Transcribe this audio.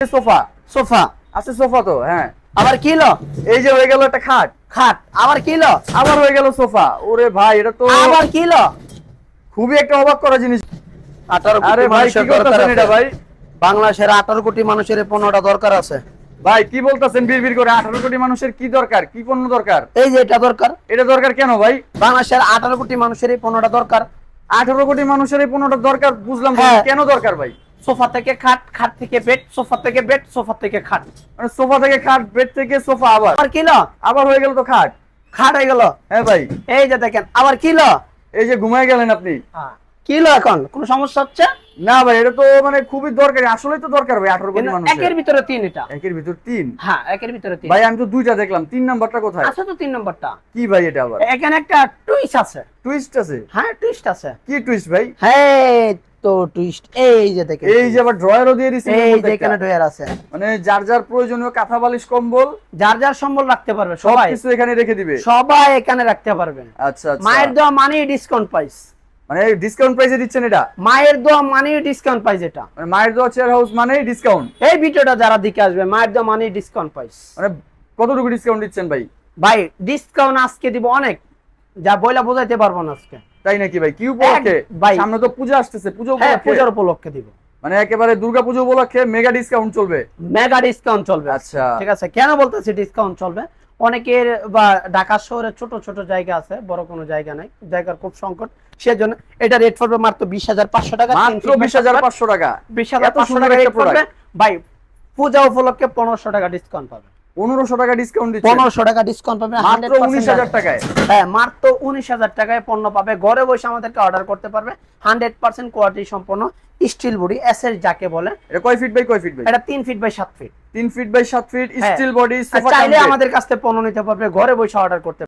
Sofa sofa আছে, sofa তো হ্যাঁ। আবার কি হলো? এই যে হয়ে গেল একটা খাট, খাট আবার কি হলো? আবার হয়ে গেল সোফা। ওরে ভাই, এটা তো আবার কি হলো? খুবই একটা অবাক করা জিনিস। 18 আরে কোটি ভাই, কি মানুষের দরকার করতেছেন আছে এটা ভাই? বাংলাদেশের 18 কোটি মানুষের 15টা দরকার আছে। ভাই কি বলতেছেন বিড়বিড় করে? 18 কোটি মানুষের কি দরকার, কি পণ্য দরকার? এই যে এটা দরকার, এটা দরকার কেন ভাই? বাংলাদেশের 18 কোটি মানুষের 15টা দরকার। 18 কোটি মানুষের এই পণ্যটা দরকার, বুঝলাম তো, হ্যাঁ। কেন দরকার ভাই? সোফা থেকে খাট, খাট থেকে বেড, সোফা থেকে বেড, সোফা থেকে খাট। মানে সোফা থেকে খাট, বেড থেকে সোফা, আবার আবার কি হলো? আবার হয়ে গেল তো খাট। খাট হয়ে গেল। হ্যাঁ ভাই, এই যে দেখেন আবার কি হলো? এই যে ঘুমায় গেলেন আপনি। কি হলো? এখন কোনো সমস্যা হচ্ছে? না ভাই, এটা তো মানে খুবই দরকারি, আসলেই তো দরকার ভাই 18 কোটি কিন্তু মানুষের। একের ভিতরে 3 এটা। একের ভিতর 3? হ্যাঁ, একের ভিতরে 3। ভাই আমি তো দুইটা দেখলাম, 3 নাম্বারটা কোথায়? আছে তো 3 নম্বরটা। কি ভাই এটা আবার? এখানে একটা টুইস্ট আছে। টুইস্ট আছে? হ্যাঁ, টুইস্ট আছে। কি টুইস্ট ভাই? হ্যাঁ, তো টুইস্ট এই যে দেখেন। এই যে আবার ড্রয়ারও দিয়ে দিছেন এর এই মধ্যে যে একটা। এখানে ডয়ার আছে। মানে যার যার প্রয়োজনীয় কাঁথা বালিশ কম্বল যার যার সম্বল রাখতে পারবে সবাই সবাই। কিছু এখানে রেখে দিবে। সবাই এখানে রাখতে পারবে। আচ্ছা আচ্ছা, মায়ের দোয়া মানি ডিসকাউন্ট প্রাইস। মানে ডিসকাউন্ট প্রাইসে দিচ্ছেন এটা? মায়ের দোয়া মানি ডিসকাউন্ট প্রাইস এটা। মানে মায়ের দোয়া চেয়ার হাউস মানেই ডিসকাউন্ট। এই ভিডিওটা যারা দিকে আসবে মায়ের দোয়া মানি ডিসকাউন্ট প্রাইস। মানে কতটুকু ডিসকাউন্ট দিচ্ছেন ভাই? ভাই ডিসকাউন্ট আজকে দিব অনেক, যা বইলা বোঝাইতে পারবো না আজকে। তাই নাকি ভাই? কি উপলক্ষে ভাই, সামনে তো পূজা আসতেছে, পূজা হ্যাঁ উপলক্ষে? পূজার উপলক্ষে দিব। মানে একেবারে দুর্গাপূজা উপলক্ষে মেগা ডিসকাউন্ট চলবে? মেগা ডিসকাউন্ট চলবে। আচ্ছা। ঠিক আছে, কেন বলতেছি ডিসকাউন্ট চলবে? অনেকের বা ঢাকা শহরে ছোট ছোট জায়গা আছে, বড় কোনো জায়গা নাই, জায়গার খুব সংকট, সেজন্য এটা রেট পড়বে মাত্র 20,500 টাকা। মাত্র 20,500 টাকা? এত 20,500 সুন্দর টাকা একটা রেট পড়বে ভাই। পূজা উপলক্ষে 1500 টাকা ডিসকাউন্ট পাবে। 1500 টাকা ডিসকাউন্ট দিচ্ছেন? 1500 টাকা ডিসকাউন্ট পাবে মাত্র 19,000 টাকায়? হ্যাঁ, মাত্র 19,000 টাকায় পণ্য পাবে। ঘরে বসে আমাদেরকে অর্ডার করতে পারবে। 100% কোয়ালিটি সম্পন্ন স্টিল বডি, এসএস যাকে বলে। এটা কয় ফিট বাই কয় ফিট ভাই? এটা 3 feet by 7 feet. 3 feet by 7 feet হ্যাঁ। Steel body sofa. চাইলে আমাদের কাছ থেকে পণ্য নিতে পারবে, ঘরে বসে অর্ডার করতে